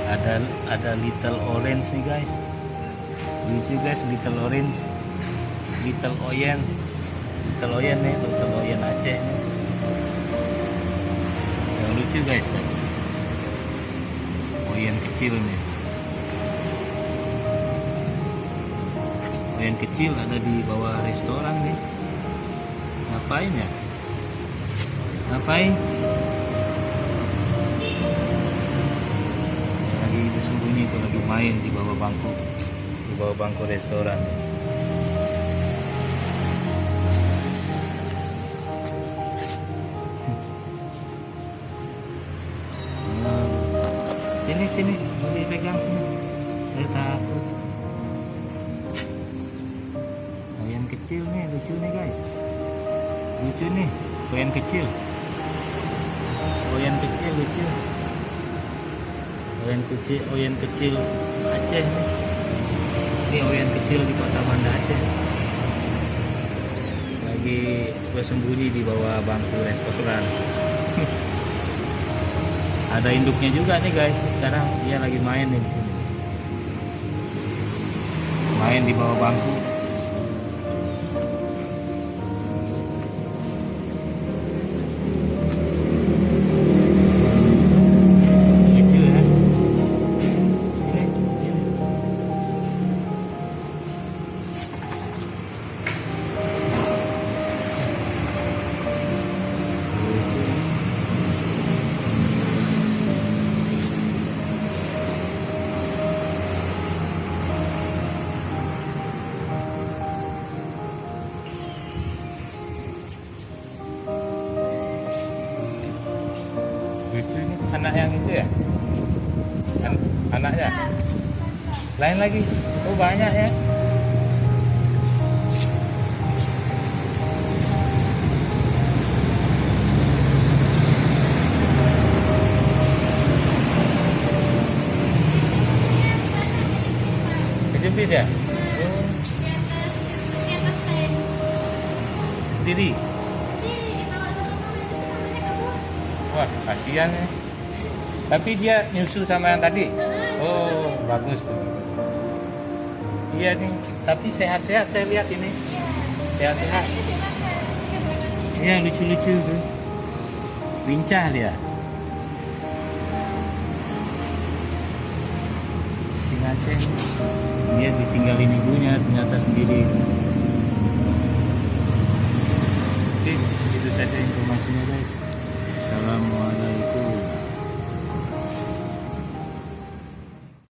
Ada little orange nih guys, lucu guys. Little orange, little oyen nih, little oyen Aceh nih. Yang lucu guys, oyen kecil nih. Oyen kecil ada di bawah restoran nih. Ngapain ya? Ngapain? Lagi bersembunyi tuh, lagi main di bawah bangku restoran. Sini mau dipegang sini. Saya takut. Oyen kecil nih, lucu nih guys. Lucu nih, oyen kecil. Oyen kecil lucu. Oyen kecil Aceh nih. Ini oyen kecil di Kota Banda Aceh. Lagi bersembunyi di bawah bangku restoran. Ada induknya juga nih guys. Sekarang dia lagi main nih di sini. Main di bawah bangku. Lucu ya. Sini, sini. Lucu. Lucu ini anak yang itu ya, anaknya lain lagi. Oh banyak ya. Kejepit ya. Sendiri. Wah, kasihan ya. Tapi dia nyusul sama yang tadi. Oh, bagus. Iya nih, tapi sehat-sehat saya lihat ini. Sehat-sehat. Iya, lucu-lucu tuh. Lincah dia. Kucing Aceh. Dia ditinggalin ibunya ternyata sendiri. Oke, itu saja informasinya guys. Assalamualaikum.